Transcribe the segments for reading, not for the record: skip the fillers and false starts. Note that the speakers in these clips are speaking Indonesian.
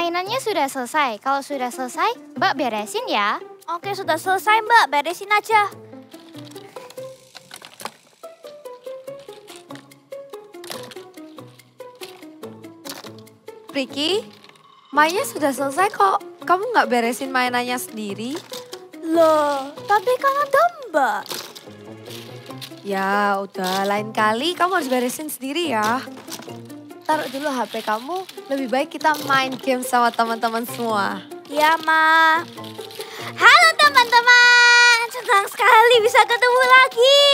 mainannya sudah selesai. Kalau sudah selesai, Mbak beresin ya. Oke, sudah selesai Mbak, beresin aja. Priki, mainnya sudah selesai kok. Kamu nggak beresin mainannya sendiri? Loh, tapi kan ada Mbak. Ya udah, lain kali kamu harus beresin sendiri ya. Taruh dulu HP kamu, lebih baik kita main game sama teman-teman semua. Ya, Ma. Halo teman-teman, senang sekali bisa ketemu lagi.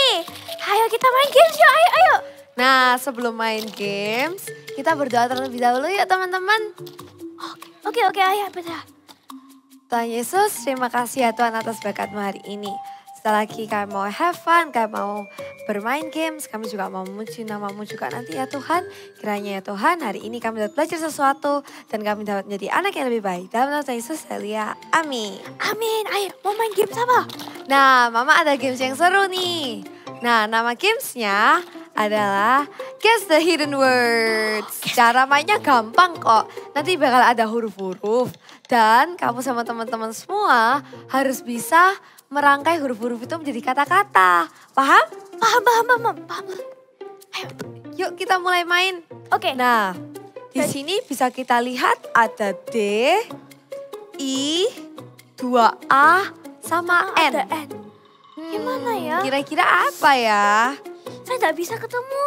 Ayo kita main games yuk, ayo. Nah, sebelum main games, kita berdoa terlebih dahulu ya teman-teman. Oke, ayo betul. Tuhan Yesus, terima kasih ya Tuhan atas berkat-Mu hari ini. Setelah lagi kami mau have fun, kami mau bermain games, kami juga mau memuji nama-Mu juga nanti ya Tuhan. Kiranya ya Tuhan, hari ini kami dapat belajar sesuatu dan kami dapat menjadi anak yang lebih baik. Dalam nama Tuhan Yesus, haleluya. Amin. Amin, ayo mau main game sama. Nah, Mama ada games yang seru nih. Nah, nama gamesnya adalah Guess the Hidden Words. Cara mainnya gampang kok. Nanti bakal ada huruf-huruf. Dan kamu sama teman-teman semua harus bisa merangkai huruf-huruf itu menjadi kata-kata. Paham? Paham. Ayo, yuk kita mulai main. Oke. Nah, di sini bisa kita lihat ada D, I, 2A, sama N. Ada N. Gimana ya? Kira-kira apa ya? Saya tidak bisa ketemu.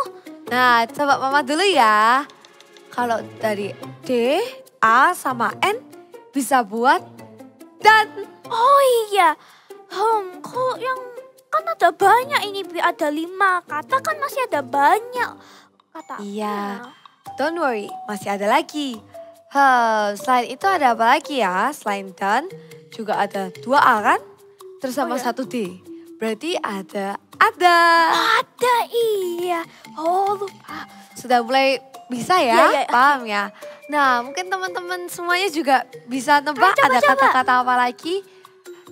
Nah, coba Mama dulu ya. Kalau dari D, A, sama N bisa buat dan. Oh iya. Kok yang kan ada banyak ini Bi, ada 5 kata kan masih ada banyak kata. Iya. Don't worry, masih ada lagi. Selain itu ada apa lagi ya? Selain dan juga ada 2A kan? Terus sama Oh ya? 1D. Berarti ada. Ada iya. Oh lupa. Sudah mulai bisa ya? Iya, Paham ya? Nah, mungkin teman-teman semuanya juga bisa nebak Coba, ada coba. kata-kata apa lagi.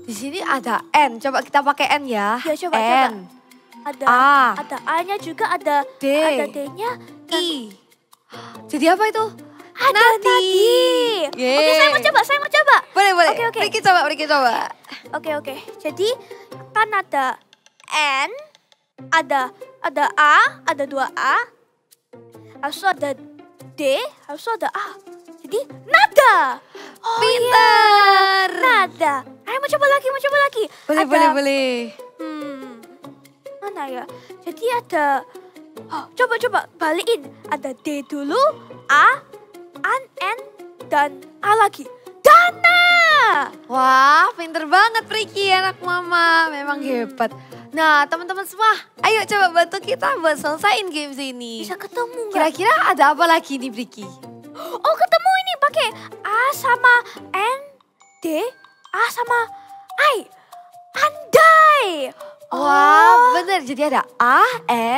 Di sini ada N. Coba kita pakai N ya. Ya, coba. N, Ada A, ada A-nya juga, ada D, D-nya. I. Jadi apa itu? Ada Nadi. Yeay. Oke, saya mau coba. Boleh. Oke. Riki coba. Oke. Jadi kan ada N, ada A, ada 2A. Habis itu ada D, habis itu ada A. Jadi nada. Oh Pintar. iya, nada. Ayo mau coba lagi. Boleh. Mana ya? Jadi ada, coba balikin. Ada D dulu, A, N, dan A lagi. Dana. Wah, pinter banget Riki, anak mama. Memang hebat. Nah, teman-teman semua, ayo coba bantu kita buat selesaiin games ini. Bisa ketemu nggak? Kira-kira ada apa lagi nih, Riki? Oh, ketemu ini pakai A sama N, D, A sama I. Andai. Wah, bener. Jadi ada A,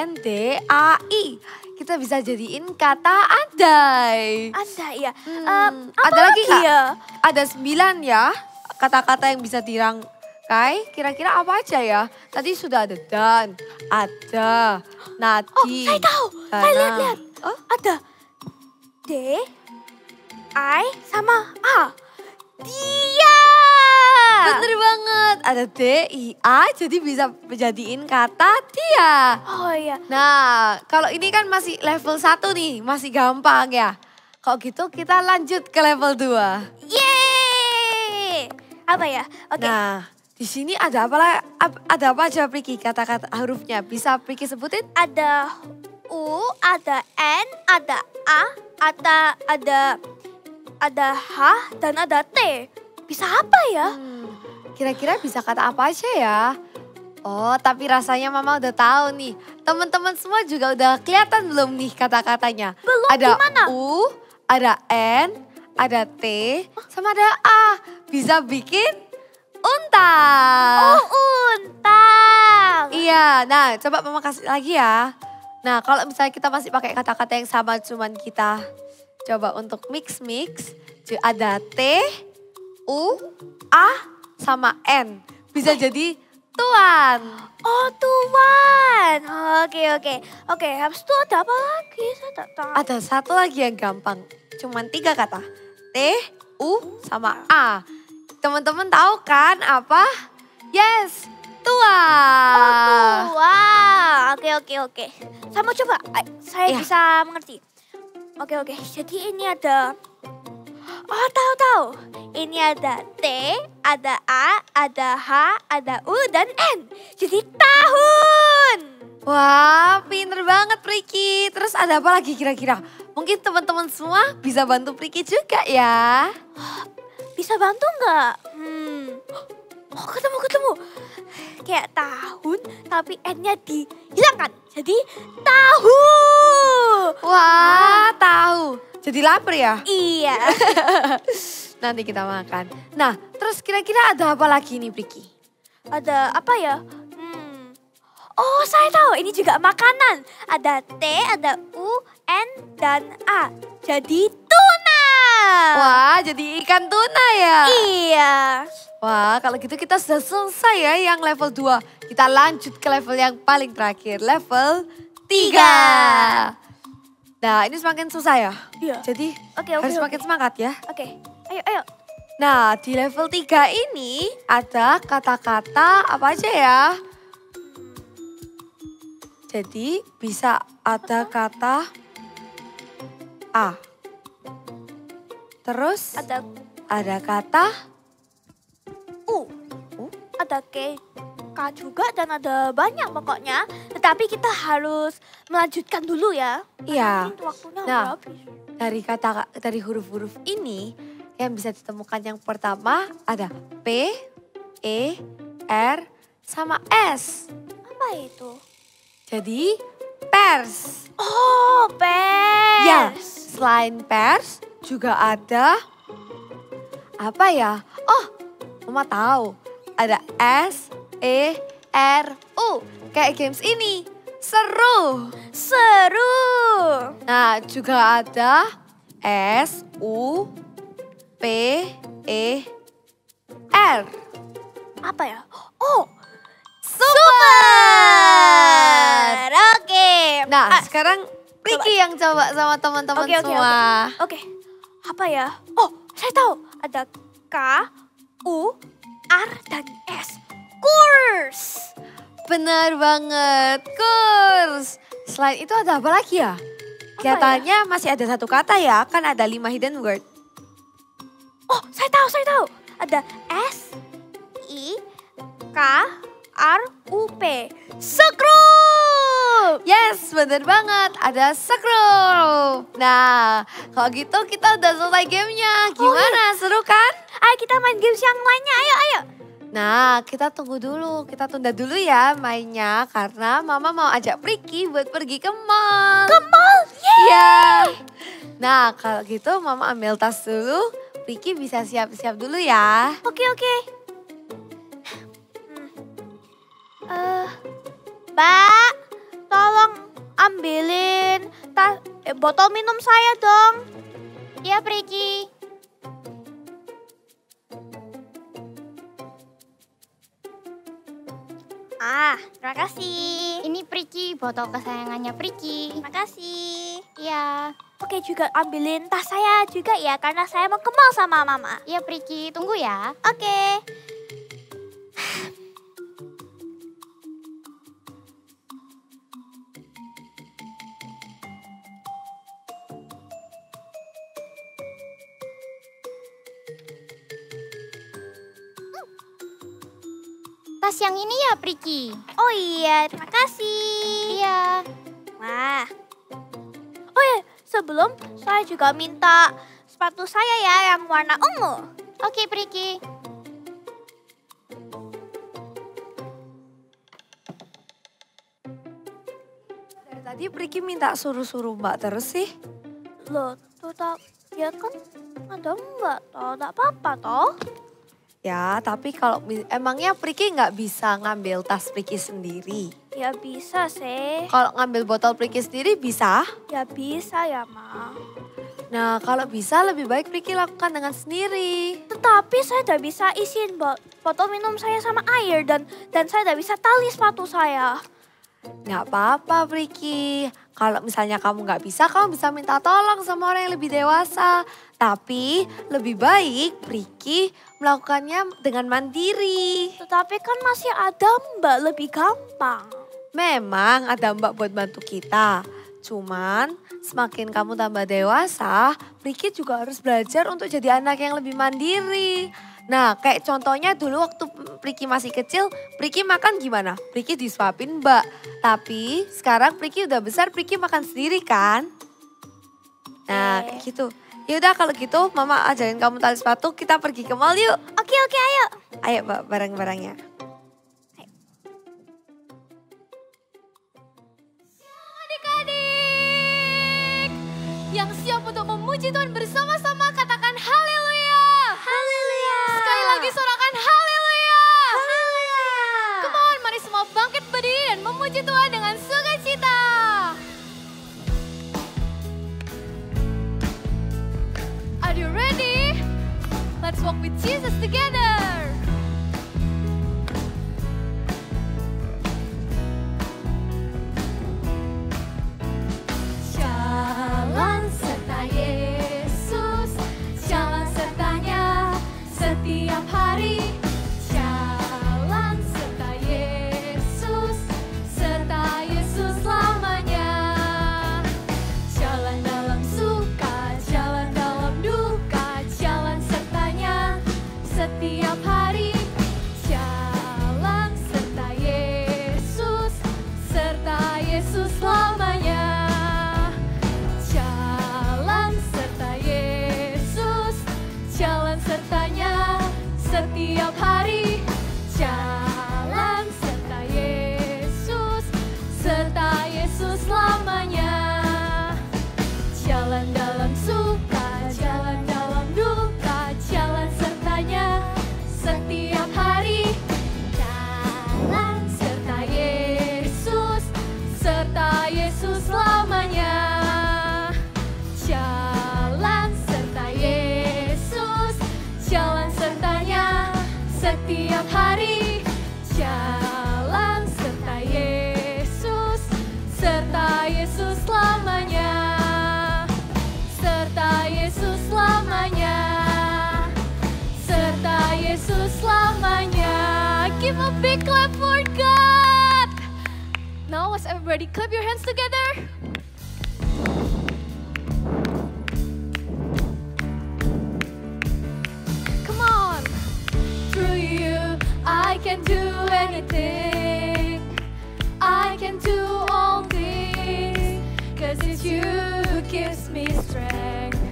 N, D, A, I. Kita bisa jadiin kata andai. Andai ya. Ada Apa lagi nggak? ya? Ada 9 ya kata-kata yang bisa dirangkai. Kira-kira apa aja ya? Tadi sudah ada dan, ada, nadi. Saya tahu. Saya dana. lihat. Oh, Ada D, I sama A. Dia. bener banget. Ada D, I, A, jadi bisa menjadiin kata dia. Oh iya. Nah, kalau ini kan masih level 1 nih, masih gampang ya. Kalau gitu kita lanjut ke level 2. Yeay. Apa ya? Oke. Nah, di sini ada apa aja Priki kata-kata hurufnya? Bisa Priki sebutin? Ada U, ada N, ada A, ada H, dan ada T. Bisa apa ya? Kira-kira bisa kata apa aja ya? Oh, tapi rasanya Mama udah tahu nih. Teman-teman semua juga udah kelihatan belum nih kata-katanya? Belum, Ada gimana? U, ada N, ada T, sama ada A. Bisa bikin unta. Oh, untang. Iya, nah coba Mama kasih lagi ya. Nah, kalau misalnya kita masih pakai kata-kata yang sama, cuman kita coba untuk mix-mix. Ada T, U, A, sama N. Bisa jadi tuan. Oh, tuan. Oke, habis itu ada apa lagi? Saya tak tahu. Ada satu lagi yang gampang. Cuman 3 kata. T, U, sama A. Teman-teman tahu kan apa? Yes, tua. Wah, oke. Saya mau coba, saya Iya. bisa mengerti. Oke, jadi ini ada, oh tahu. Ini ada T, ada A, ada H, ada U, dan N. Jadi tahun. Wah, pinter banget Priki. Terus ada apa lagi kira-kira? Mungkin teman-teman semua bisa bantu Priki juga ya. Bisa bantu nggak? Oh, ketemu. Kayak tahun, tapi N-nya dihilangkan. Jadi tahu. Wah, tahu. Jadi lapar ya? Iya. Nanti kita makan. Nah, terus kira-kira ada apa lagi nih Priki? Ada apa ya? Oh, saya tahu. Ini juga makanan. Ada T, ada U, N, dan A. Jadi tuna. Wah, jadi ikan tuna ya? Iya. Wah, kalau gitu kita sudah selesai ya yang level 2. Kita lanjut ke level yang paling terakhir, level 3. Nah, ini semakin susah ya? Iya. Jadi Oke. harus makin semangat ya. Oke. Ayo. Nah, di level 3 ini ada kata-kata apa aja ya? Jadi bisa ada kata A. Terus ada kata U. Ada K juga dan ada banyak pokoknya. Tetapi kita harus melanjutkan dulu ya. Iya. Nanti waktunya Nah, udah habis. dari huruf-huruf ini yang bisa ditemukan yang pertama ada P, E, R, sama S. Apa itu? Jadi pers. Oh, pers. Ya, selain pers juga ada apa ya? Oh, Mama tahu. Ada S, E, R, U. Kayak games ini. Seru. Nah, juga ada S, U, P, E, R. Apa ya? Oh, Super. Oke. Nah, sekarang Priki yang coba sama teman-teman Oke. semua. Oke. Apa ya? Oh, saya tahu. Ada K, U, R, dan S. Kurs. Benar banget, kurs. Selain itu ada apa lagi ya? Kelihatannya masih ada satu kata ya, kan ada 5 hidden word. Oh, saya tahu. Ada S, I, K, R, U, P. Sekrup. Yes, benar banget. Ada scroll. Nah, kalau gitu kita udah selesai gamenya. Gimana, seru kan? Ayo kita main games yang lainnya. Ayo. Nah, kita tunggu dulu. Kita tunda dulu ya mainnya. Karena Mama mau ajak Priki buat pergi ke mall. Ke mall? Iya. Nah, kalau gitu Mama ambil tas dulu. Priki bisa siap-siap dulu ya. Oke. Mbak, tolong ambilin botol minum saya dong. Iya, Priki. Terima kasih. Ini Priki, botol kesayangannya Priki. Terima kasih. Iya. Oke, juga ambilin tas saya juga ya, karena saya mau ke mall sama Mama. Iya, Priki. Tunggu ya. Oke. Tas yang ini ya, Priki. Oh iya, terima kasih. Iya. Wah. Oh ya, sebelum saya juga minta sepatu saya ya yang warna ungu. Oke, Priki. Dari tadi Priki minta suruh-suruh Mbak terus sih. Loh, tuh tak, ya kan ada Mbak toh, tak apa-apa toh. Ya, tapi kalau emangnya Priki nggak bisa ngambil tas Priki sendiri? Ya bisa sih. Kalau ngambil botol Priki sendiri bisa? Ya bisa ya, Ma. Nah, kalau bisa lebih baik Priki lakukan dengan sendiri. Tetapi saya tidak bisa isiin botol minum saya sama air dan saya tidak bisa tali sepatu saya. Nggak apa-apa Priki. Kalau misalnya kamu nggak bisa, kamu bisa minta tolong sama orang yang lebih dewasa. Tapi lebih baik Priki melakukannya dengan mandiri. Tetapi kan masih ada Mbak, lebih gampang. Memang ada Mbak buat bantu kita. Cuman semakin kamu tambah dewasa, Priki juga harus belajar untuk jadi anak yang lebih mandiri. Nah, kayak contohnya dulu waktu Priki masih kecil, Priki makan gimana? Priki disuapin Mbak. Tapi sekarang Priki udah besar, Priki makan sendiri kan? Nah, kayak gitu. Yaudah kalau gitu Mama ajarin kamu tali sepatu, kita pergi ke mall yuk. Oke, ayo. Ayo Mbak, barang-barangnya. Adik-adik yang siap untuk memuji Tuhan bersama-sama, katakan haleluya. Haleluya. Sekali lagi sorakan haleluya. Haleluya. Come on, mari semua bangkit berdiri dan memuji Tuhan dengan sukacita. Are you ready? Let's walk with Jesus together. Jalan serta Yesus, jalan sertanya setiap hari. Jalan serta Yesus selamanya. Jalan dalam suka, jalan dalam duka, jalan sertanya setiap hari. Jalan serta Yesus selamanya. Jalan serta Yesus, jalan sertanya setiap hari. Jalan serta Yesus selamanya. Jalan dalam suka, jalan dalam duka, jalan sertanya setiap hari. Jalan serta Yesus selamanya. Jalan serta Yesus, jalan sertanya setiap hari. Jalan serta Yesus selamanya. Serta Yesus selamanya. Serta Yesus selamanya. Give a big clap for God. Now let's everybody clap your hands together. Come on. Through you I can do anything. I can do all things. 'Cause it's you who gives me strength.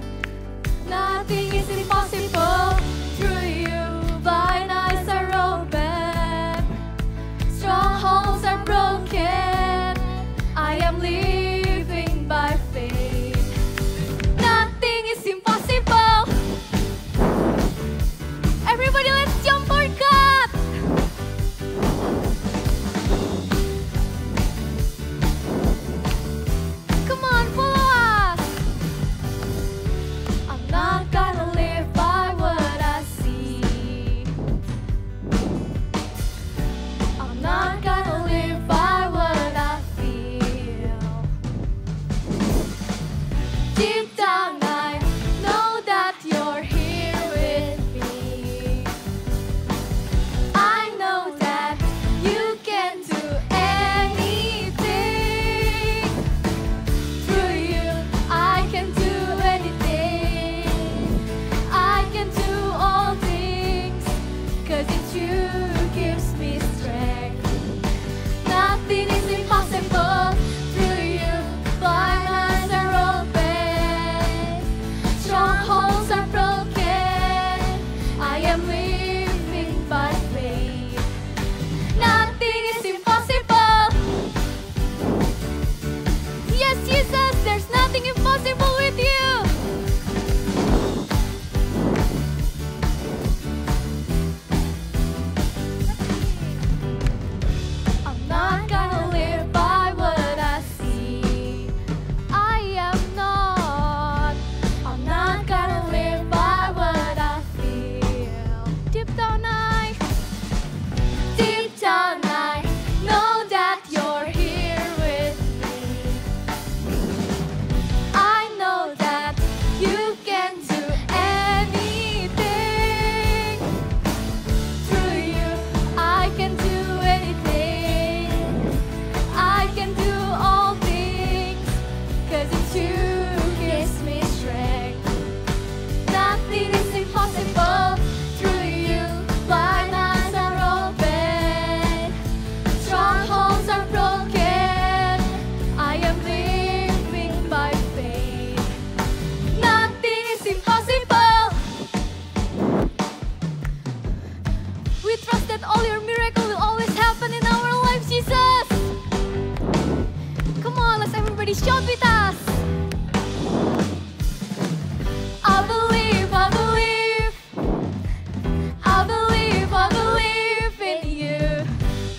Nothing is impossible. Through you blind eyes are open. Strongholds are broken. I am living by faith. Nothing is impossible. Everybody let's jump for God. Come on, follow us. I'm not gonna live by what I see. I'm not gonna live by what I feel. Deep down I know that you're here with me. I know that you can do anything. Through you I can do anything. I can do all things. 'Cause it's you who gives me strength. Nothing is impossible. Through you blind eyes are open. Strongholds are broken. I am living by faith. Nothing is impossible. Yes, Jesus, there's nothing impossible with you. I'm not gonna live by what I see. I am not. I'm not gonna live by what I feel. Deep down I know that you're here We trust that all your miracle will always happen in our lives, Jesus. Come on, let's everybody shout with us. I believe, I believe. I believe, I believe in you.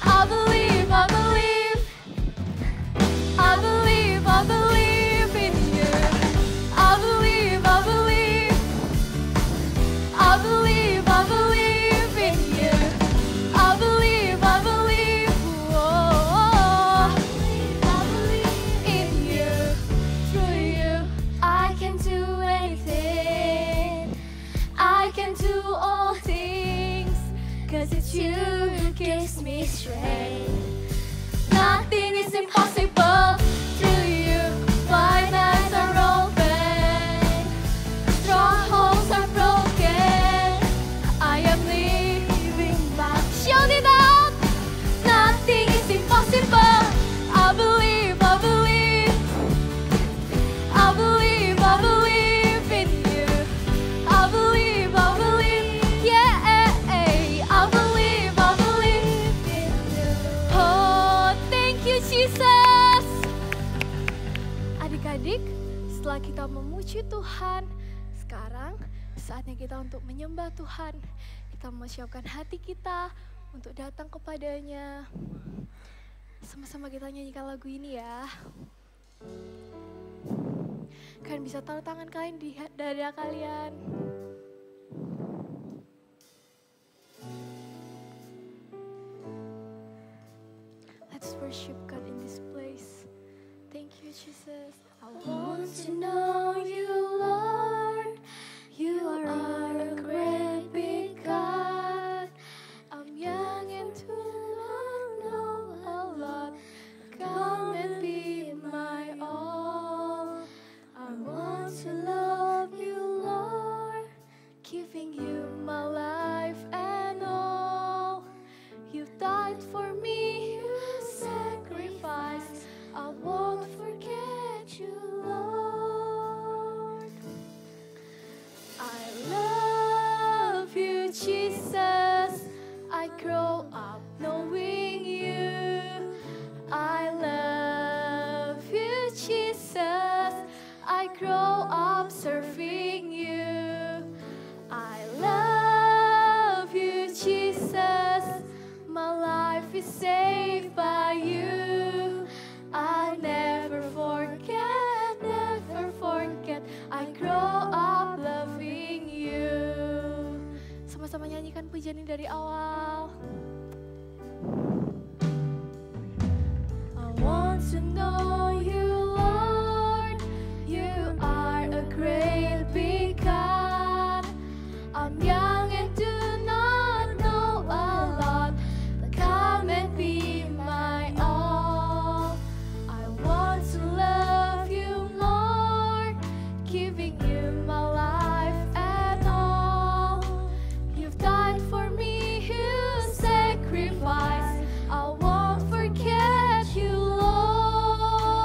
I believe, I believe. I believe, I believe in you. I believe, I believe. I believe, I believe in you. I believe, I believe. Oh, I believe in you. Through you, I can do anything. I can do all things. 'Cause it's you who gives me strength. Nothing is impossible through you. Blind eyes are open. Strongholds are broken. I am living by. Shout it out. Nothing is impossible. I believe, I believe. I believe, I believe in you. I believe, I believe. Yeah, I believe, I believe in you. Oh, thank you, Jesus. Adik-adik, setelah kita memuji Tuhan, sekarang saatnya kita untuk menyembah Tuhan. Kita mempersiapkan hati kita untuk datang kepadanya. Sama-sama kita nyanyikan lagu ini ya. Kalian bisa taruh tangan kalian di dada kalian. Let's worship God in this place. Thank you, Jesus. I want to know you, Lord. You are a great big God. I'm young and do not know a lot. Come and be my all. I want to love you, Lord. Giving you my life and all. You died for me, you sacrificed. I won't forget you, Lord. I love you, Jesus. I grow up knowing you. I love you, Jesus. I grow up serving you. I love you, Jesus. My life is saved by you. I never forget, never forget. I grow up loving you. Sama-sama nyanyikan pujian ini dari awal. I want to know you, Lord. You are a great big God. I'm young and do not know a lot. Come and be my all. I want to love you, Lord, giving you my life and all. You've died for me, you sacrificed. I won't forget you, Lord.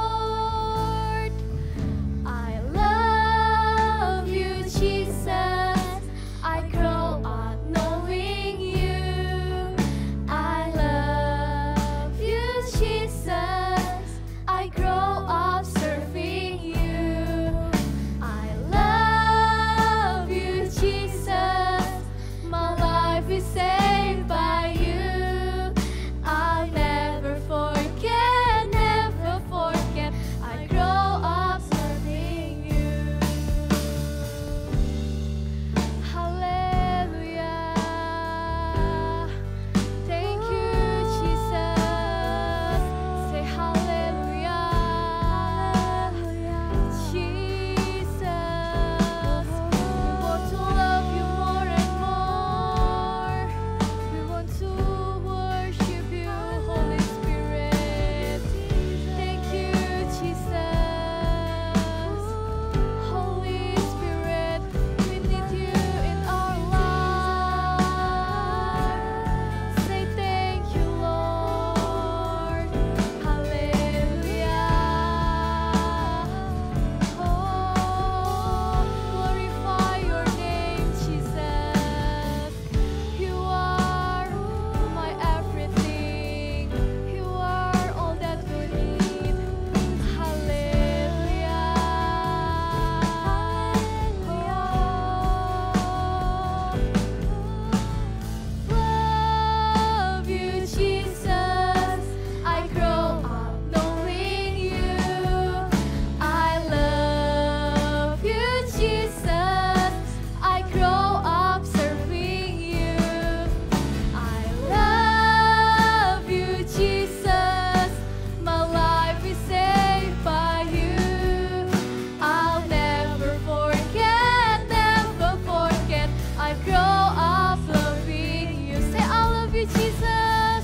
you, Jesus.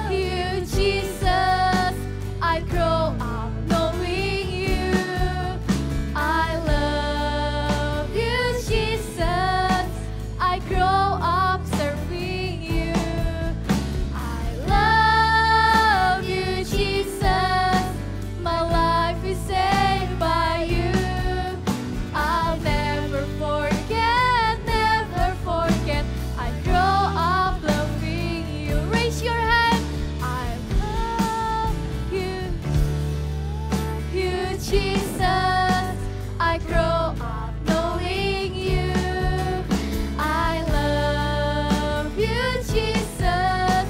You, Jesus. I grow up knowing you. I love you, Jesus. I grow up serving you. I love you, Jesus. My life is saved by you. I'll never forget, never forget. I grow up loving you. Raise your hand. I love you, Jesus. I grow up knowing you. I love you, Jesus.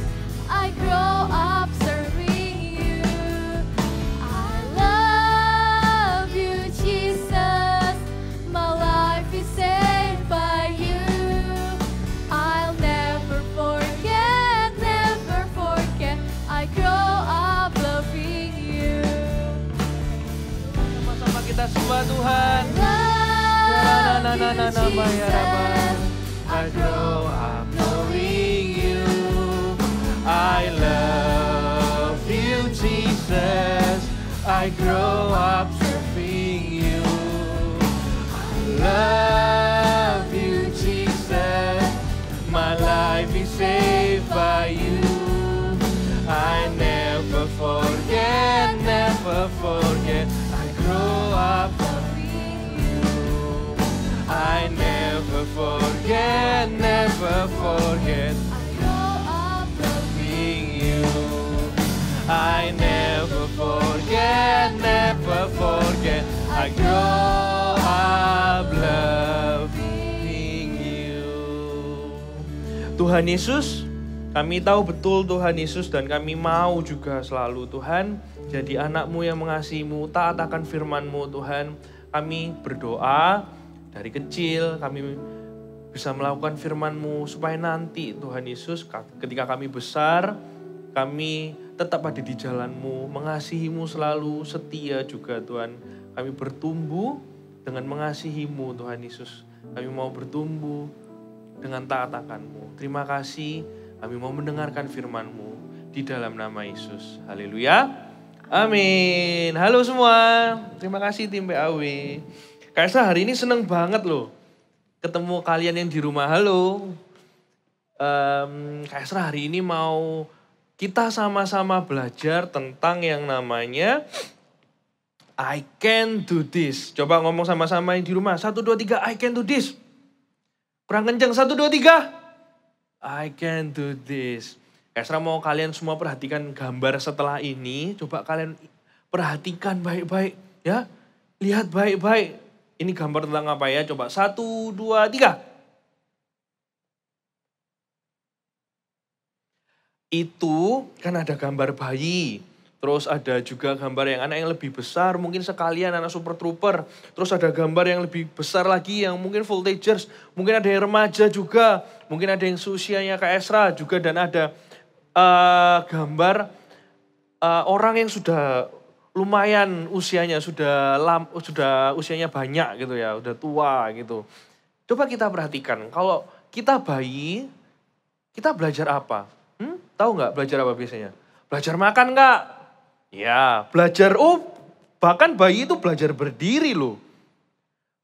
I grow up serving you. I love you, Jesus. My life is saved by you. I'll never forget, never forget. I grow up loving you. Sama-sama kita sembah Tuhan. Love you, Jesus. I grow up knowing you. I love you, Jesus. I grow up serving you. I love you, Jesus. My life is saved by you. I never forget, never forget. I grow up loving you. I never forget, never forget. I grow up Loving you. I never forget, never forget. I grow up loving you. Tuhan Yesus, kami tahu betul Tuhan Yesus dan kami mau juga selalu Tuhan jadi anak-Mu yang mengasihi-Mu, taat akan firman-Mu Tuhan. Kami berdoa dari kecil, kami bisa melakukan firman-Mu supaya nanti Tuhan Yesus ketika kami besar, kami tetap ada di jalan-Mu, mengasihi-Mu selalu, setia juga Tuhan. Kami bertumbuh dengan mengasihi-Mu Tuhan Yesus. Kami mau bertumbuh dengan taat akan-Mu. Terima kasih, kami mau mendengarkan firman-Mu di dalam nama Yesus. Haleluya. Amin. Halo semua, terima kasih tim PAW. Kak Esra hari ini seneng banget loh ketemu kalian yang di rumah. Halo. Kak Esra hari ini mau kita sama-sama belajar tentang yang namanya I can do this. Coba ngomong sama-sama yang di rumah. 1, 2, 3, I can do this. Kurang kenceng, 1, 2, 3. I can do this. Esra mau kalian semua perhatikan gambar setelah ini. Coba kalian perhatikan baik-baik ya. Lihat baik-baik. Ini gambar tentang apa ya? Coba 1, 2, 3. Itu kan ada gambar bayi. Terus ada juga gambar yang anak yang lebih besar, mungkin sekalian anak super trooper. Terus ada gambar yang lebih besar lagi yang mungkin voltagers. Mungkin ada yang remaja juga. Mungkin ada yang seusianya Kak Esra juga. Dan ada gambar orang yang sudah lumayan usianya, sudah usianya banyak gitu ya. Udah tua gitu. Coba kita perhatikan, kalau kita bayi, kita belajar apa? Tahu nggak belajar apa biasanya? Belajar makan nggak? Ya, belajar, bahkan bayi itu belajar berdiri loh.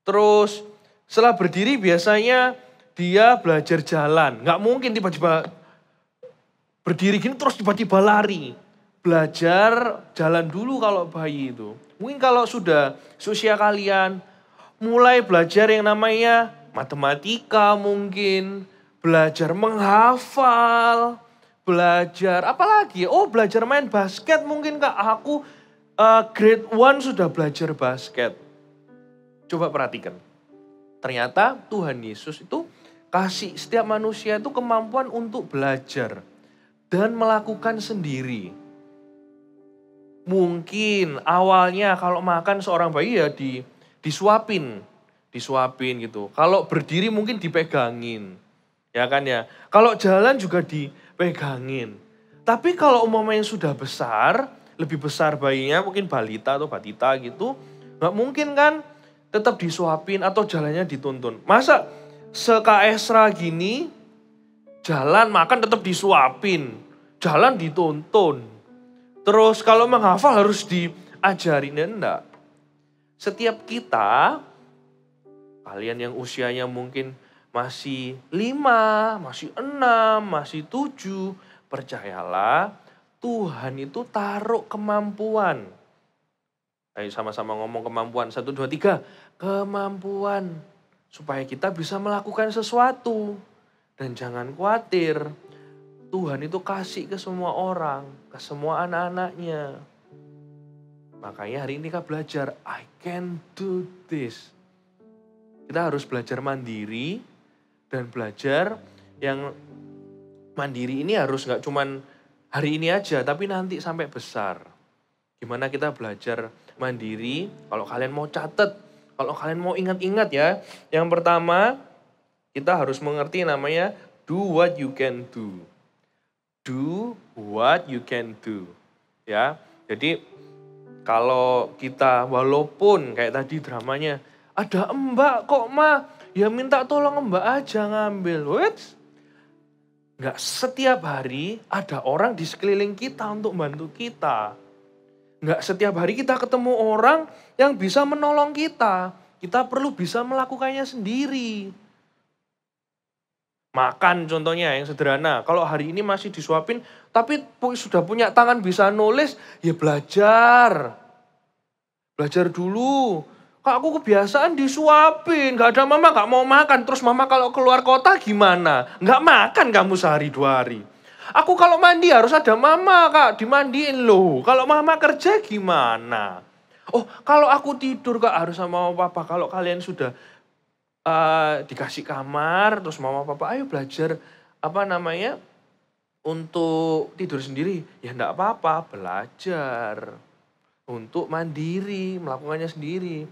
Terus setelah berdiri biasanya dia belajar jalan. Nggak mungkin tiba-tiba berdiri gini terus tiba-tiba lari. Belajar jalan dulu kalau bayi itu. Mungkin kalau sudah seusia kalian mulai belajar yang namanya matematika mungkin. Belajar menghafal. Belajar apa lagi? Belajar main basket mungkin Kak. Aku grade 1 sudah belajar basket. Coba perhatikan. Ternyata Tuhan Yesus itu kasih setiap manusia itu kemampuan untuk belajar. Dan melakukan sendiri. Mungkin awalnya kalau makan seorang bayi ya disuapin. Disuapin gitu. Kalau berdiri mungkin dipegangin. Ya kan ya. Kalau jalan juga dipegangin. Tapi kalau umpamanya sudah besar, lebih besar bayinya, mungkin balita atau batita gitu, nggak mungkin kan tetap disuapin atau jalannya dituntun. Masa se-Kak Esra gini, Jalan, makan tetap disuapin. Jalan dituntun. Terus kalau menghafal harus diajarin, enggak. Setiap kita, kalian yang usianya mungkin masih 5, masih 6, masih 7, percayalah Tuhan itu taruh kemampuan. Ayo sama-sama ngomong kemampuan. 1, 2, 3. Kemampuan. Supaya kita bisa melakukan sesuatu. Dan jangan khawatir. Tuhan itu kasih ke semua orang. Ke semua anak-anaknya. Makanya hari ini kita belajar. I can do this. Kita harus belajar mandiri. Dan belajar yang mandiri ini harus gak cuman hari ini aja. Tapi nanti sampai besar. Gimana kita belajar mandiri. Kalau kalian mau catat. Kalau kalian mau ingat-ingat ya. Yang pertama, kita harus mengerti namanya do what you can do. Do what you can do. Ya. Jadi kalau kita walaupun kayak tadi dramanya, ada mbak kok ma, ya minta tolong mbak aja ngambil. Wait. Nggak setiap hari ada orang di sekeliling kita untuk bantu kita. Nggak setiap hari kita ketemu orang yang bisa menolong kita. Kita perlu bisa melakukannya sendiri. Makan contohnya yang sederhana. Kalau hari ini masih disuapin, tapi sudah punya tangan bisa nulis, ya belajar. Belajar dulu. Kak aku kebiasaan disuapin, gak ada mama gak mau makan. Terus mama kalau keluar kota gimana? Gak makan kamu sehari 2 hari. Aku kalau mandi harus ada mama kak, dimandiin loh. Kalau mama kerja gimana? Oh kalau aku tidur kak harus sama mama papa. Kalau kalian sudah dikasih kamar, terus mama papa ayo belajar untuk tidur sendiri. Ya enggak apa-apa, belajar. Untuk mandiri, melakukannya sendiri.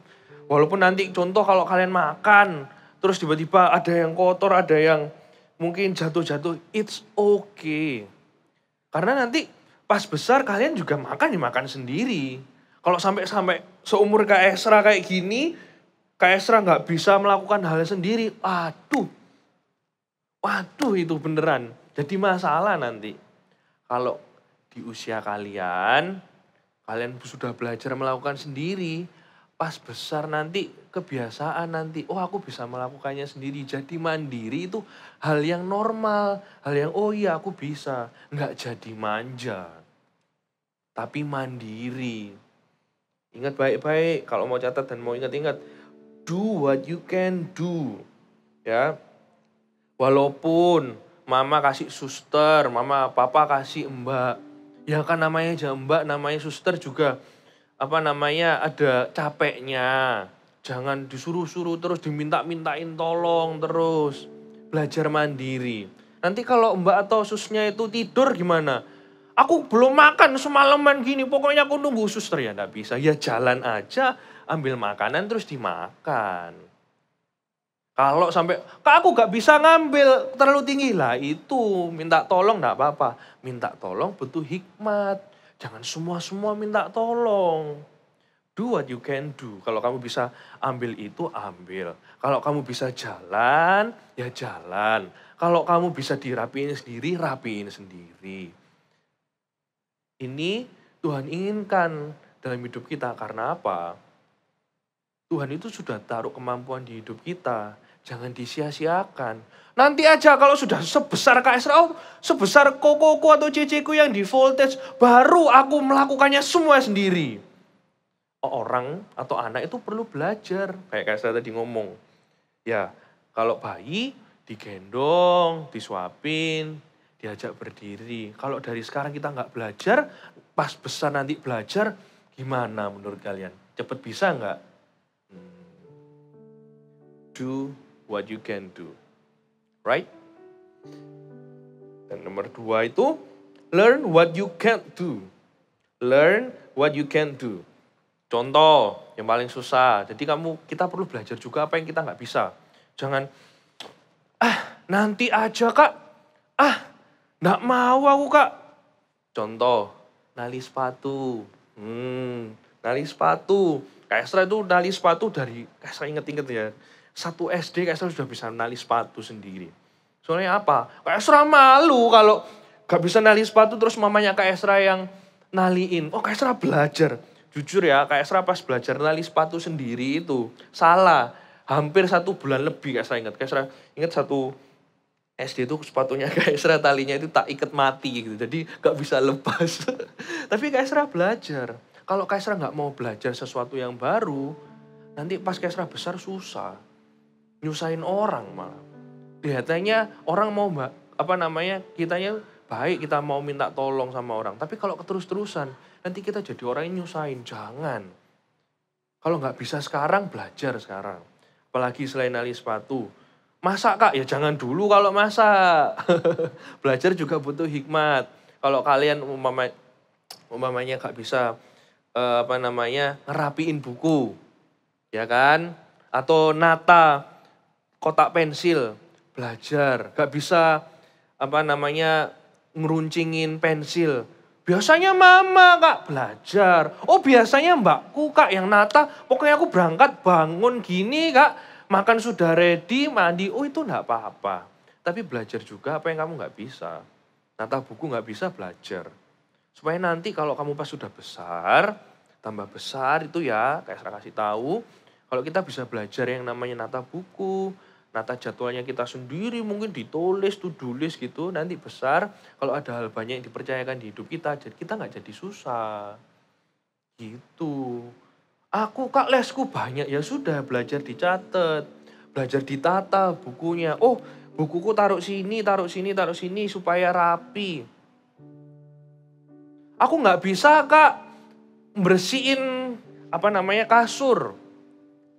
Walaupun nanti contoh kalau kalian makan, terus tiba-tiba ada yang kotor, ada yang mungkin jatuh-jatuh, it's okay. Karena nanti pas besar kalian juga makan sendiri. Kalau sampai seumur Kak Esra kayak gini, Kak Esra nggak bisa melakukan hal sendiri. Waduh itu beneran. Jadi masalah nanti. Kalau di usia kalian sudah belajar melakukan sendiri. Pas besar nanti kebiasaan nanti. Oh aku bisa melakukannya sendiri. Jadi mandiri itu hal yang normal. Hal yang oh iya aku bisa. Nggak jadi manja. Tapi mandiri. Ingat baik-baik. Kalau mau catat dan mau ingat-ingat. Do what you can do. Ya. Walaupun mama kasih suster, papa kasih mbak. Ya kan namanya aja mbak, namanya suster juga ada capeknya. Jangan disuruh-suruh terus diminta-mintain tolong terus. Belajar mandiri. Nanti kalau mbak atau susnya itu tidur gimana? Aku belum makan semalaman gini, pokoknya aku nunggu suster. Ya enggak bisa, ya jalan aja. Ambil makanan terus dimakan. Kalau sampai, kak aku gak bisa ngambil terlalu tinggi. Lah itu minta tolong gak apa-apa. Minta tolong butuh hikmat. Jangan semua minta tolong. Do what you can do. Kalau kamu bisa ambil itu, ambil. Kalau kamu bisa jalan, ya jalan. Kalau kamu bisa dirapiin sendiri, rapiin sendiri. Ini Tuhan inginkan dalam hidup kita. Karena apa? Tuhan itu sudah taruh kemampuan di hidup kita. Jangan disia-siakan. Nanti aja kalau sudah sebesar Kak Esra, sebesar kokoku atau ceceku yang di voltage, baru aku melakukannya semua sendiri. Orang atau anak itu perlu belajar. Kayak Kak Esra tadi ngomong. Ya, kalau bayi digendong, disuapin, diajak berdiri. Kalau dari sekarang kita nggak belajar, pas besar nanti belajar, gimana menurut kalian? Cepet bisa nggak? Do what you can do. Right? Dan nomor 2 itu, learn what you can't do. Learn what you can do. Contoh yang paling susah. Jadi kita perlu belajar juga apa yang kita nggak bisa. Jangan, nanti aja kak. Nggak mau aku kak. Contoh, nali sepatu. Nali sepatu. Kak Esra itu nali sepatu dari, Kak Esra inget-inget ya. 1 SD Kak Esra sudah bisa nali sepatu sendiri. Soalnya apa? Kak Esra malu kalau gak bisa nali sepatu terus mamanya Kak Esra yang naliin. Oh Kak Esra belajar. Jujur ya Kak Esra pas belajar nali sepatu sendiri itu salah. Hampir 1 bulan lebih Kak Esra ingat. Kak Esra ingat satu SD itu sepatunya Kak Esra talinya itu tak ikat mati gitu. Jadi gak bisa lepas. Tapi Kak Esra belajar. Kalau Kak Esra gak mau belajar sesuatu yang baru, nanti pas Kak Esra besar susah. Nyusahin orang malah. Kelihatannya orang mau kitanya baik, kita mau minta tolong sama orang. Tapi kalau terus-terusan, nanti kita jadi orang yang nyusahin. Jangan. Kalau gak bisa sekarang, belajar sekarang. Apalagi selain nali sepatu. Masak Kak, ya jangan dulu kalau masak. Belajar juga butuh hikmat. Kalau kalian umpamanya gak bisa ngerapiin buku, ya kan? Atau nata kotak pensil, belajar. Gak bisa ngeruncingin pensil. Biasanya mama Kak belajar. Oh biasanya mbakku Kak yang nata. Pokoknya aku berangkat bangun gini Kak. Makan sudah ready, mandi, oh itu enggak apa-apa. Tapi belajar juga apa yang kamu nggak bisa. Nata buku nggak bisa, belajar. Supaya nanti kalau kamu pas sudah besar, tambah besar itu ya, kayak saya kasih tahu. Kalau kita bisa belajar yang namanya nata buku, nata jadwalnya kita sendiri, mungkin ditulis, to-do list gitu. Nanti besar, kalau ada hal banyak yang dipercayakan di hidup kita, jadi kita nggak jadi susah. Gitu. Aku Kak lesku banyak, ya sudah belajar dicatat, belajar ditata bukunya. Oh bukuku taruh sini supaya rapi. Aku nggak bisa Kak bersihin kasur,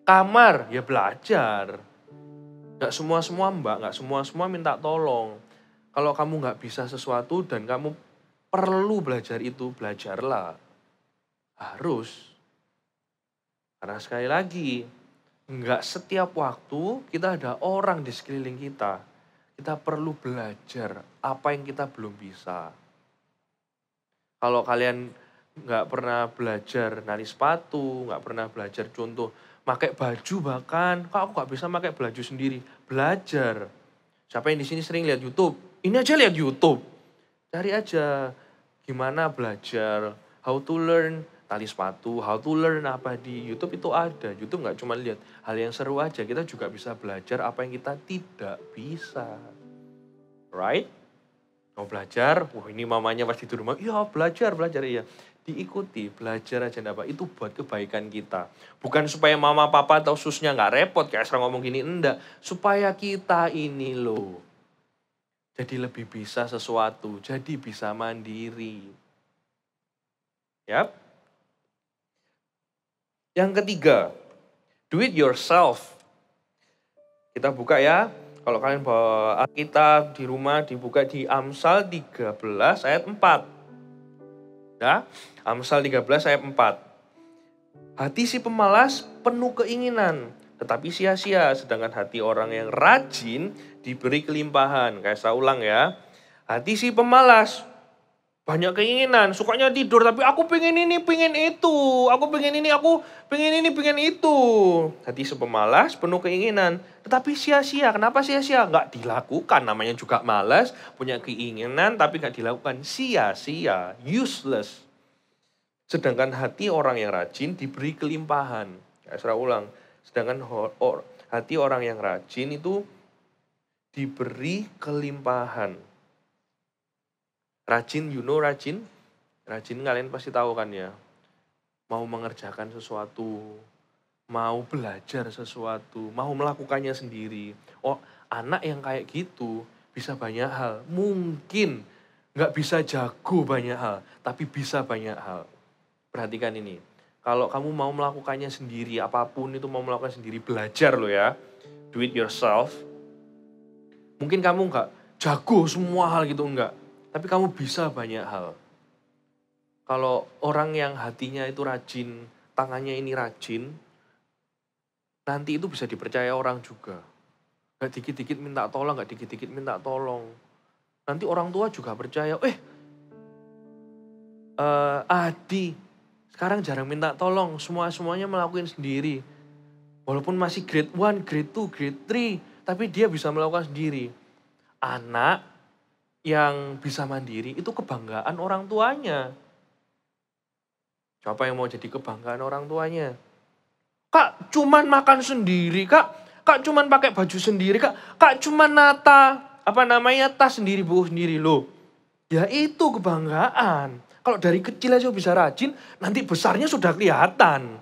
kamar, ya belajar. Nggak semua mbak, nggak semua minta tolong. Kalau kamu nggak bisa sesuatu dan kamu perlu belajar itu, belajarlah. Harus. Karena sekali lagi, nggak setiap waktu kita ada orang di sekeliling kita. Kita perlu belajar apa yang kita belum bisa. Kalau kalian nggak pernah belajar nali sepatu, nggak pernah belajar contoh, pakai baju bahkan, kok aku nggak bisa pakai baju sendiri. Belajar. Siapa yang di sini sering lihat YouTube? Ini aja lihat YouTube. Cari aja gimana belajar, how to learn tali sepatu, how to learn apa di YouTube itu ada. YouTube nggak cuma lihat hal yang seru aja, kita juga bisa belajar apa yang kita tidak bisa. Right? Mau belajar, wah ini mamanya pasti di rumah, iya belajar, iya. Diikuti, belajar aja apa, itu buat kebaikan kita. Bukan supaya mama, papa atau susnya nggak repot, kayak Esra ngomong gini, enggak. Supaya kita ini loh, jadi lebih bisa sesuatu, jadi bisa mandiri. Yap. Yang ketiga, do it yourself. Kita buka ya, kalau kalian bawa Alkitab di rumah dibuka di Amsal 13 ayat 4. Ya, Amsal 13 ayat 4. Hati si pemalas penuh keinginan, tetapi sia-sia. Sedangkan hati orang yang rajin diberi kelimpahan. Kayak saya ulang ya. Hati si pemalas banyak keinginan, sukanya tidur, tapi aku pengen ini, pengen itu. Aku pengen ini, aku pengen ini, pengen itu. Hati si pemalas penuh keinginan, tetapi sia-sia. Kenapa sia-sia? Nggak dilakukan, namanya juga malas. Punya keinginan, tapi nggak dilakukan. Sia-sia, useless. Sedangkan hati orang yang rajin diberi kelimpahan. Saya ulang. Sedangkan hati orang yang rajin itu diberi kelimpahan. Rajin, you know rajin? Rajin kalian pasti tahu kan ya. Mau mengerjakan sesuatu, mau belajar sesuatu, mau melakukannya sendiri. Oh, anak yang kayak gitu bisa banyak hal. Mungkin nggak bisa jago banyak hal, tapi bisa banyak hal. Perhatikan ini. Kalau kamu mau melakukannya sendiri, apapun itu mau melakukan sendiri, belajar loh ya. Do it yourself. Mungkin kamu nggak jago semua hal gitu, enggak. Tapi kamu bisa banyak hal. Kalau orang yang hatinya itu rajin, tangannya ini rajin, nanti itu bisa dipercaya orang juga. Gak dikit-dikit minta tolong, gak dikit-dikit minta tolong. Nanti orang tua juga percaya, Adi sekarang jarang minta tolong, semuanya melakukan sendiri. Walaupun masih grade 1, grade 2, grade 3, tapi dia bisa melakukan sendiri. Anak yang bisa mandiri itu kebanggaan orang tuanya. Siapa yang mau jadi kebanggaan orang tuanya? Kak cuman makan sendiri, Kak cuman pakai baju sendiri, Kak cuman nata tas sendiri, bawa sendiri loh. Ya itu kebanggaan. Kalau dari kecil aja bisa rajin, nanti besarnya sudah kelihatan.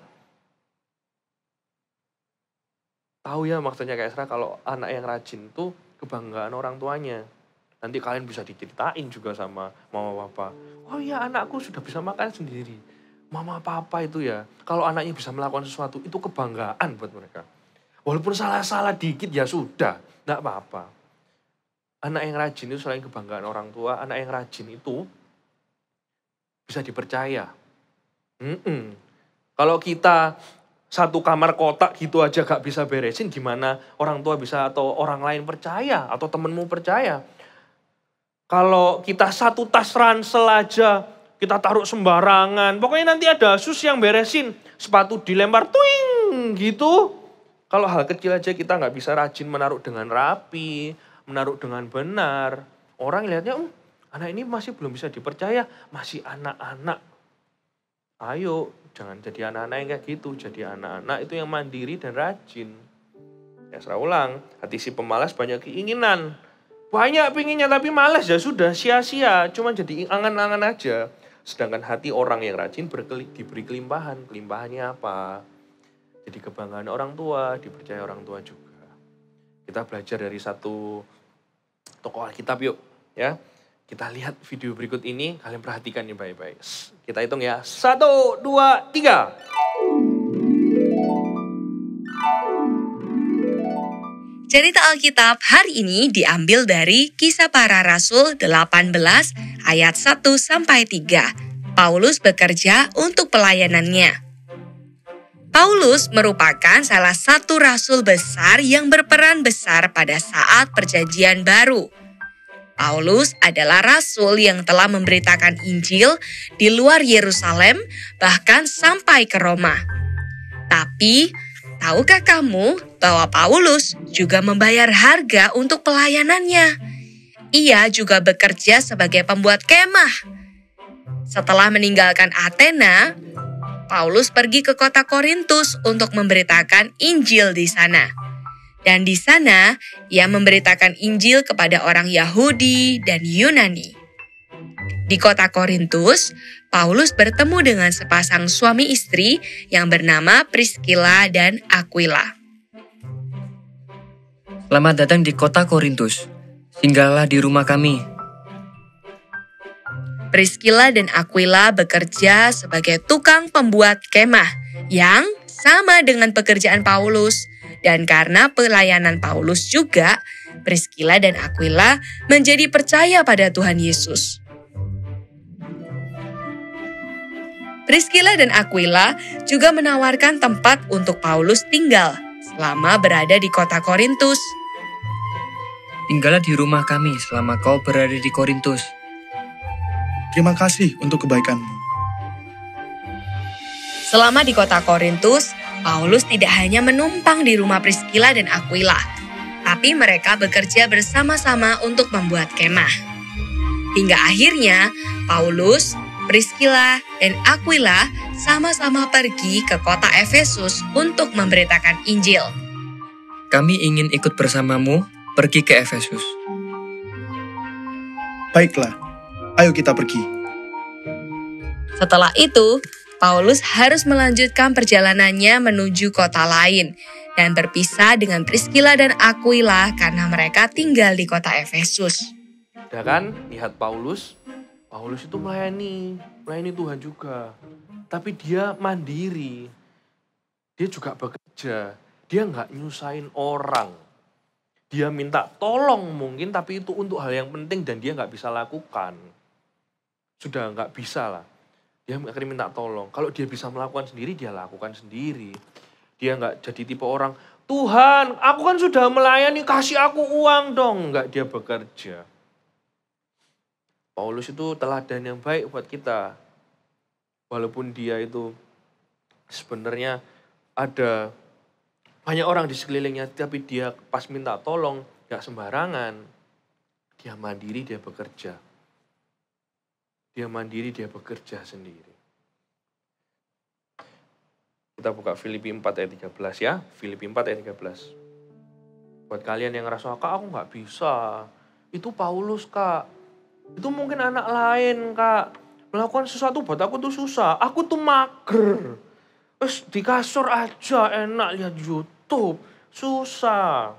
Tahu ya maksudnya Kak Esra, kalau anak yang rajin itu kebanggaan orang tuanya. Nanti kalian bisa diceritain juga sama mama papa. Oh iya anakku sudah bisa makan sendiri. Mama papa itu ya, kalau anaknya bisa melakukan sesuatu itu kebanggaan buat mereka. Walaupun salah-salah dikit ya sudah, enggak apa-apa. Anak yang rajin itu selain kebanggaan orang tua, anak yang rajin itu bisa dipercaya. Kalau kita satu kamar kotak gitu aja gak bisa beresin, gimana orang tua bisa atau orang lain percaya atau temenmu percaya. Kalau kita satu tas ransel aja kita taruh sembarangan, pokoknya nanti ada sus yang beresin, sepatu dilempar tuing gitu. Kalau hal kecil aja kita gak bisa rajin menaruh dengan rapi, menaruh dengan benar. Orang lihatnya, anak ini masih belum bisa dipercaya, masih anak-anak. Ayo, jangan jadi anak-anak yang kayak gitu. Jadi anak-anak itu yang mandiri dan rajin. Ya saya ulang, hati si pemalas banyak keinginan. Banyak pinginnya tapi malas ya sudah, sia-sia. Cuma jadi angan-angan aja. Sedangkan hati orang yang rajin diberi kelimpahan. Kelimpahannya apa? Jadi kebanggaan orang tua, dipercaya orang tua juga. Kita belajar dari satu tokoh Alkitab yuk. Ya. Kita lihat video berikut ini, kalian perhatikan nih baik-baik. Kita hitung ya, 1, 2, 3. Cerita Alkitab hari ini diambil dari Kisah Para Rasul 18 ayat 1-3. Paulus bekerja untuk pelayanannya. Paulus merupakan salah satu rasul besar yang berperan besar pada saat Perjanjian Baru. Paulus adalah rasul yang telah memberitakan Injil di luar Yerusalem, bahkan sampai ke Roma. Tapi, tahukah kamu bahwa Paulus juga membayar harga untuk pelayanannya? Ia juga bekerja sebagai pembuat kemah. Setelah meninggalkan Athena, Paulus pergi ke kota Korintus untuk memberitakan Injil di sana. Dan di sana, ia memberitakan Injil kepada orang Yahudi dan Yunani. Di kota Korintus, Paulus bertemu dengan sepasang suami istri yang bernama Priscilla dan Aquila. Selamat datang di kota Korintus. Singgahlah di rumah kami. Priscilla dan Aquila bekerja sebagai tukang pembuat kemah yang sama dengan pekerjaan Paulus. Dan karena pelayanan Paulus juga, Priscilla dan Aquila menjadi percaya pada Tuhan Yesus. Priscilla dan Aquila juga menawarkan tempat untuk Paulus tinggal selama berada di kota Korintus. Tinggallah di rumah kami selama kau berada di Korintus. Terima kasih untuk kebaikanmu. Selama di kota Korintus, Paulus tidak hanya menumpang di rumah Priscilla dan Aquila, tapi mereka bekerja bersama-sama untuk membuat kemah. Hingga akhirnya, Paulus, Priscilla, dan Aquila sama-sama pergi ke kota Efesus untuk memberitakan Injil. Kami ingin ikut bersamamu pergi ke Efesus. Baiklah, ayo kita pergi. Setelah itu, Paulus harus melanjutkan perjalanannya menuju kota lain dan berpisah dengan Priscilla dan Aquila karena mereka tinggal di kota Efesus. Ya kan, lihat Paulus itu melayani Tuhan juga. Tapi dia mandiri, dia juga bekerja, dia nggak nyusahin orang. Dia minta tolong mungkin, tapi itu untuk hal yang penting dan dia nggak bisa lakukan. Sudah nggak bisa lah. Dia akhirnya minta tolong. Kalau dia bisa melakukan sendiri, dia lakukan sendiri. Dia nggak jadi tipe orang, Tuhan, aku kan sudah melayani, kasih aku uang dong. Nggak, dia bekerja. Paulus itu teladan yang baik buat kita. Walaupun dia itu sebenarnya ada banyak orang di sekelilingnya, tapi dia pas minta tolong, nggak sembarangan. Dia mandiri, dia bekerja. Dia mandiri, dia bekerja sendiri. Kita buka Filipi 4 ayat 13 ya. Filipi 4 ayat 13. Buat kalian yang ngerasa, Kak aku nggak bisa. Itu Paulus Kak. Itu mungkin anak lain Kak. Melakukan sesuatu buat aku tuh susah. Aku tuh mager. Terus di kasur aja enak lihat YouTube. Susah.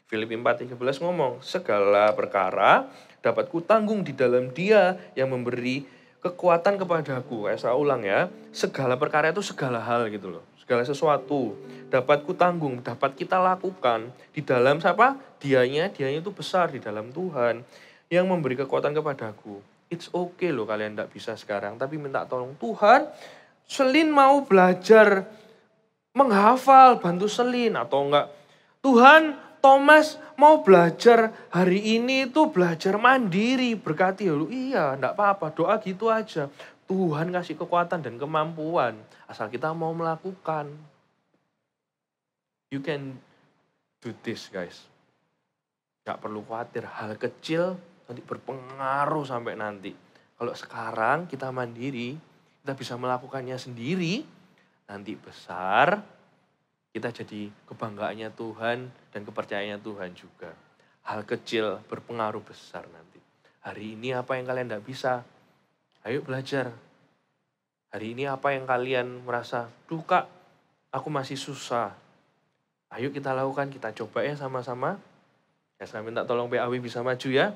Filipi 4:13 ngomong, segala perkara dapat kutanggung di dalam Dia yang memberi kekuatan kepadaku. Saya ulang ya, segala perkara itu segala hal gitu loh. Segala sesuatu dapat kutanggung, dapat kita lakukan di dalam siapa? Dianya itu besar di dalam Tuhan yang memberi kekuatan kepadaku. It's okay loh kalian tidak bisa sekarang, tapi minta tolong Tuhan. Selin mau belajar menghafal, bantu Selin atau enggak. Tuhan, Thomas mau belajar hari ini tuh belajar mandiri, berkati lu. Iya, enggak apa-apa, doa gitu aja. Tuhan kasih kekuatan dan kemampuan, asal kita mau melakukan. You can do this guys. Enggak perlu khawatir, hal kecil nanti berpengaruh sampai nanti. Kalau sekarang kita mandiri, kita bisa melakukannya sendiri, nanti besar, kita jadi kebanggaannya Tuhan dan kepercayaannya Tuhan juga. Hal kecil berpengaruh besar nanti. Hari ini apa yang kalian tidak bisa? Ayo belajar. Hari ini apa yang kalian merasa, duh Kak, aku masih susah. Ayo kita lakukan, kita coba ya sama-sama. Ya saya minta tolong PAW bisa maju ya.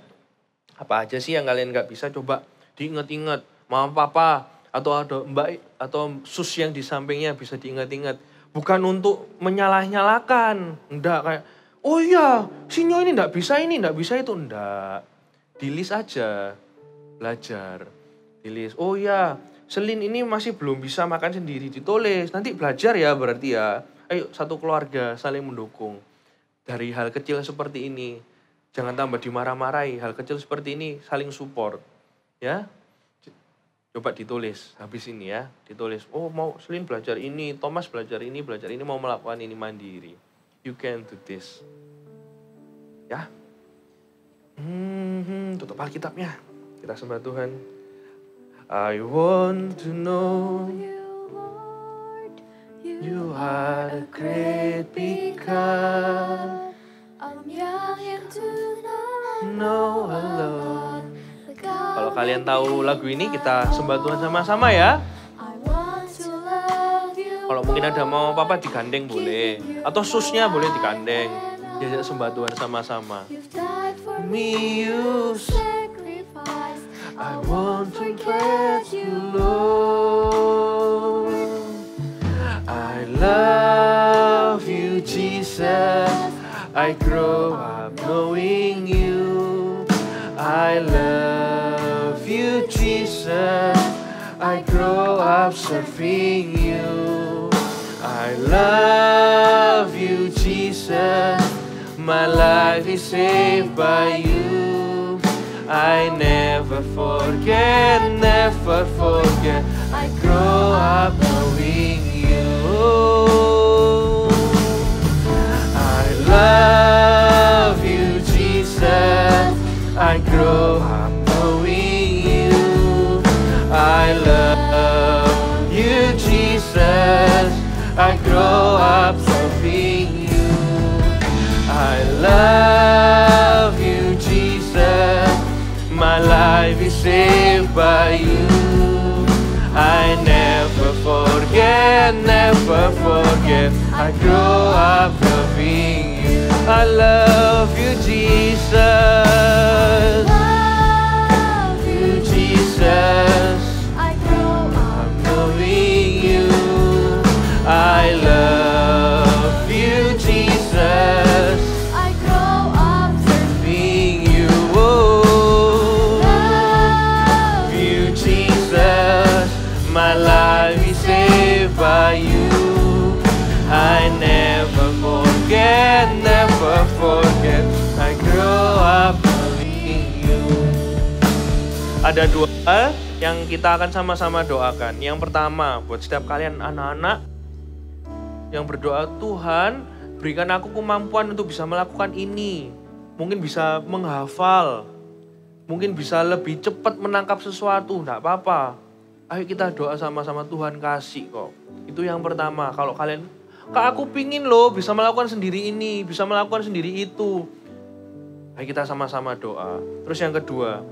Apa aja sih yang kalian nggak bisa, coba diingat-ingat. Mama papa atau ada mbak atau sus yang di sampingnya bisa diingat-ingat. Bukan untuk menyalah-nyalakan. Enggak kayak, oh iya, Sinyo ini enggak bisa itu. Enggak. Di-list aja. Belajar. Di-list, oh iya, Selin ini masih belum bisa makan sendiri. Ditulis. Nanti belajar ya berarti ya. Ayo satu keluarga saling mendukung. Dari hal kecil seperti ini. Jangan tambah dimarah-marahi. Hal kecil seperti ini saling support. Ya. Coba ditulis habis ini ya, ditulis. Oh mau Selin belajar ini, Thomas belajar ini, mau melakukan ini mandiri. You can do this. Ya. Tutup Alkitabnya. Kita sembah Tuhan. I want to know you are the great big God. I'm young to know alone. Kalau kalian tahu lagu ini, kita sembah Tuhan sama-sama ya. Kalau mungkin ada mau apa-apa digandeng boleh. Atau susnya boleh digandeng. Diajak sembah Tuhan sama-sama. Me use, I want to praise you Lord. I love you Jesus. I grow up knowing you. I love you, Jesus. I grow up serving you. I love you, Jesus. My life is saved by you. I never forget, never forget. I grow up knowing you. I love you, Jesus. I grow up knowing you. I love you, Jesus. I grow up serving you. I love you, Jesus. My life is saved by you. I never forget, never forget. I grow up loving you. I love you, Jesus. Jesus, I grow up knowing you. I love you, Jesus. I grow up Serving you. Oh, love you, Jesus. My life is saved by you. I never forget, never forget. I grow up knowing you. Ada dua hal yang kita akan sama-sama doakan. Yang pertama, buat setiap kalian anak-anak yang berdoa, Tuhan berikan aku kemampuan untuk bisa melakukan ini. mungkin bisa menghafal, mungkin bisa lebih cepat menangkap sesuatu, enggak apa-apa. Ayo kita doa sama-sama, Tuhan kasih kok. Itu yang pertama. Kalau kalian, Kak aku pingin loh bisa melakukan sendiri ini, bisa melakukan sendiri itu. Ayo kita sama-sama doa. Terus yang kedua,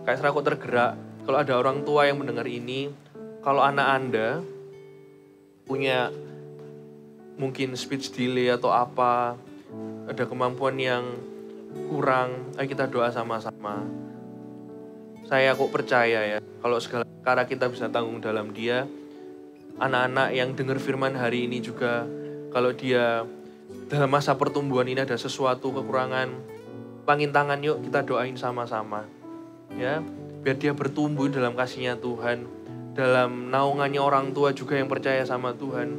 kayak aku tergerak, kalau ada orang tua yang mendengar ini, kalau anak Anda punya mungkin speech delay atau apa, ada kemampuan yang kurang, ayo kita doa sama-sama. Saya kok percaya ya, kalau segala perkara kita bisa tanggung dalam Dia. Anak-anak yang dengar firman hari ini juga, kalau dia dalam masa pertumbuhan ini ada sesuatu kekurangan, pangin tangan yuk kita doain sama-sama. Ya, biar dia bertumbuh dalam kasih-Nya Tuhan, dalam naungannya orang tua juga yang percaya sama Tuhan.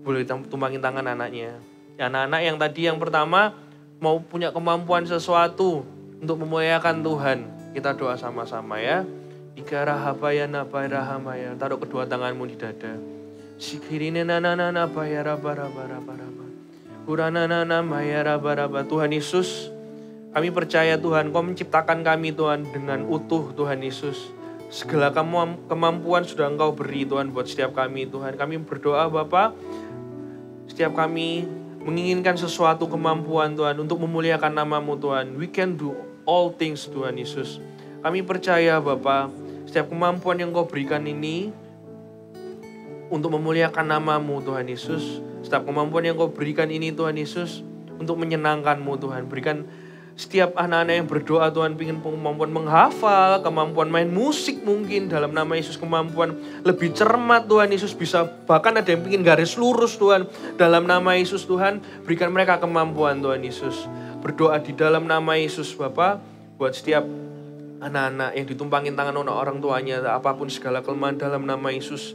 Boleh tumpangin tangan anaknya. Ya, anak-anak yang tadi yang pertama mau punya kemampuan sesuatu untuk memuliakan Tuhan, kita doa sama-sama ya. Ika rahabaya nabaya rahamaya. Taruh kedua tanganmu di dada. Sikirine nanana nabaya rabarabarabaraba. Uranana maya rabaraba. Tuhan Yesus, kami percaya Tuhan, Kau menciptakan kami Tuhan dengan utuh Tuhan Yesus. Segala kemampuan sudah Engkau beri Tuhan buat setiap kami Tuhan. Kami berdoa Bapa, setiap kami menginginkan sesuatu kemampuan Tuhan untuk memuliakan nama-Mu Tuhan. We can do all things Tuhan Yesus. Kami percaya Bapa, setiap kemampuan yang Kau berikan ini untuk memuliakan nama-Mu Tuhan Yesus. Setiap kemampuan yang Kau berikan ini Tuhan Yesus untuk menyenangkan-Mu Tuhan. Berikan setiap anak-anak yang berdoa Tuhan ingin kemampuan menghafal, kemampuan main musik mungkin dalam nama Yesus, kemampuan lebih cermat Tuhan Yesus, bisa bahkan ada yang ingin garis lurus Tuhan dalam nama Yesus Tuhan. Berikan mereka kemampuan Tuhan Yesus. Berdoa di dalam nama Yesus Bapa buat setiap anak-anak yang ditumpangin tangan orang tuanya, apapun segala kelemahan dalam nama Yesus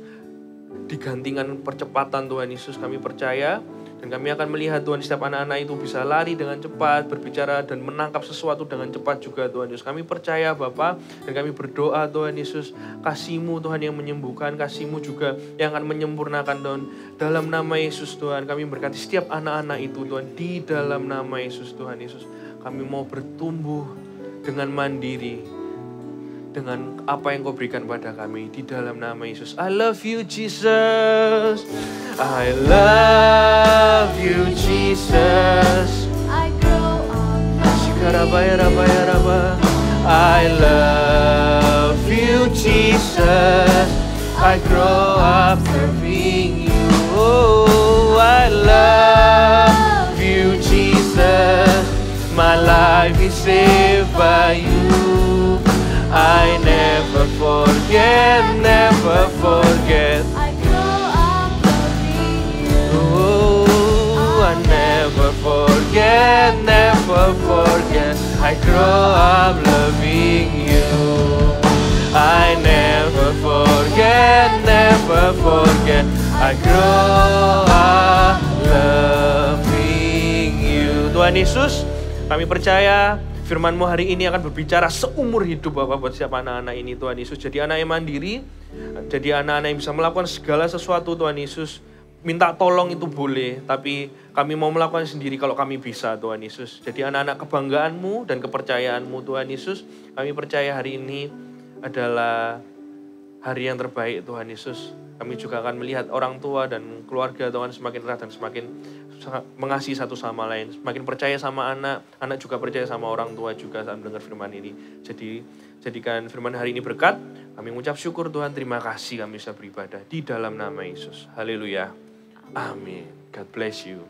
digantikan percepatan Tuhan Yesus. Kami percaya dan kami akan melihat Tuhan setiap anak-anak itu bisa lari dengan cepat, berbicara dan menangkap sesuatu dengan cepat juga Tuhan Yesus. Kami percaya Bapa dan kami berdoa Tuhan Yesus, kasih-Mu Tuhan yang menyembuhkan, kasih-Mu juga yang akan menyempurnakan Tuhan. Dalam nama Yesus Tuhan kami berkati setiap anak-anak itu Tuhan, di dalam nama Yesus Tuhan Yesus. Kami mau bertumbuh dengan mandiri, dengan apa yang Kau berikan pada kami di dalam nama Yesus. I love you Jesus. I love you Jesus. I grow up I love you Jesus. I grow up serving you. Oh, I love you Jesus. My life is saved by you. I never forget, never forget. I grow up loving you. Oh, I never forget, never forget. I grow up loving you. I never forget, never forget. I grow up loving you. Tuhan Yesus, kami percaya firman-Mu hari ini akan berbicara seumur hidup Bapak buat setiap anak-anak ini Tuhan Yesus. Jadi anak yang mandiri, jadi anak-anak yang bisa melakukan segala sesuatu Tuhan Yesus. Minta tolong itu boleh, tapi kami mau melakukan sendiri kalau kami bisa Tuhan Yesus. Jadi anak-anak kebanggaan-Mu dan kepercayaan-Mu Tuhan Yesus. Kami percaya hari ini adalah hari yang terbaik Tuhan Yesus. Kami juga akan melihat orang tua dan keluarga Tuhan semakin erat dan semakin mengasihi satu sama lain. Semakin percaya sama anak, anak juga percaya sama orang tua juga saat mendengar firman ini. Jadi jadikan firman hari ini berkat. Kami mengucap syukur Tuhan, terima kasih kami bisa beribadah di dalam nama Yesus. Haleluya. Amin. God bless you.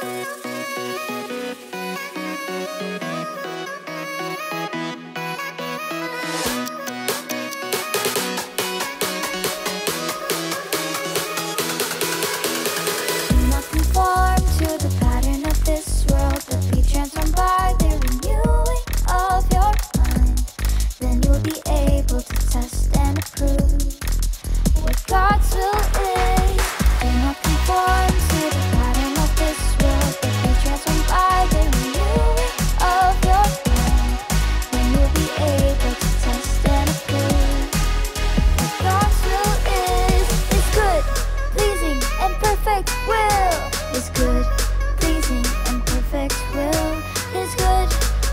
Do not conform to the pattern of this world, but be transformed by the renewing of your mind. Then you'll be able to test and approve what God's will is. Do not conform to the pattern of this world, but be transformed by the renewing of your mind. Then you'll be able to test and approve what God's will is good, pleasing, and perfect will. Is good, pleasing, and perfect will. Is good,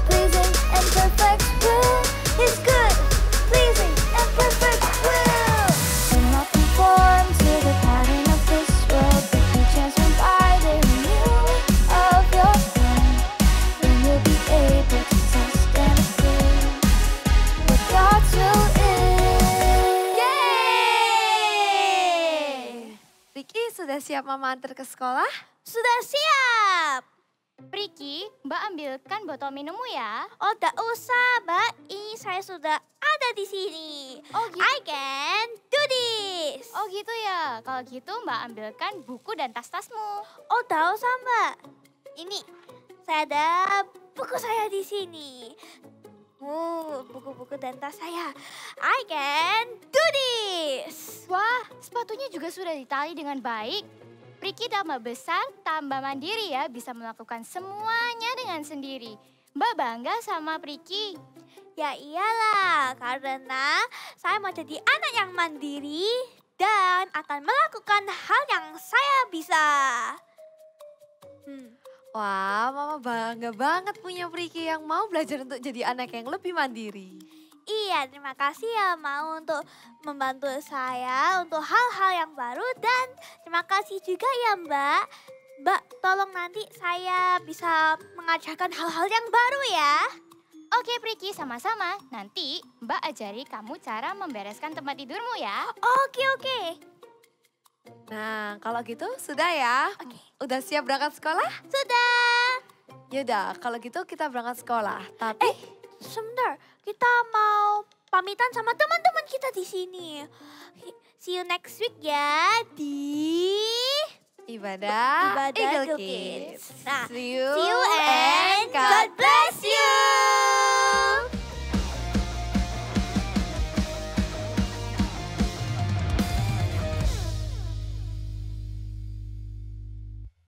pleasing, and perfect will. Is good, pleasing, and perfect will. Do not conform to the pattern of this world, but be transformed by the renewing of your mind. Then you'll be able to test and approve what God's will is. Yeay! Riki sudah siap mama antar ke sekolah? Sudah siap. Priki, Mbak ambilkan botol minummu ya. Oh, tak usah, Mbak. Ini saya sudah ada di sini. Oh gitu. I can do this. Oh gitu ya. Kalau gitu Mbak ambilkan buku dan tas-tasmu. Oh, tak usah, Mbak. Ini saya ada buku saya di sini. Buku-buku dan tas saya. I can do this. Wah, sepatunya juga sudah ditali dengan baik. Priki tambah besar, tambah mandiri ya, bisa melakukan semuanya dengan sendiri. Mbak bangga sama Priki. Ya iyalah, karena saya mau jadi anak yang mandiri dan akan melakukan hal yang saya bisa. Wah, mama bangga banget punya Priki yang mau belajar untuk jadi anak yang lebih mandiri. Iya, terima kasih ya mau untuk membantu saya untuk hal-hal yang baru dan terima kasih juga ya Mbak. Mbak, tolong nanti saya bisa mengajarkan hal-hal yang baru ya. Oke Priki, sama-sama. Nanti Mbak ajari kamu cara membereskan tempat tidurmu ya. Oke. Nah, kalau gitu sudah ya? Oke. Udah siap berangkat sekolah? Sudah. Yaudah, kalau gitu kita berangkat sekolah. Tapi Sebentar, kita mau pamitan sama teman-teman kita di sini. See you next week ya di Ibadah Ibadah Eagle Eagle Kids. Kids. Nah, See you see you and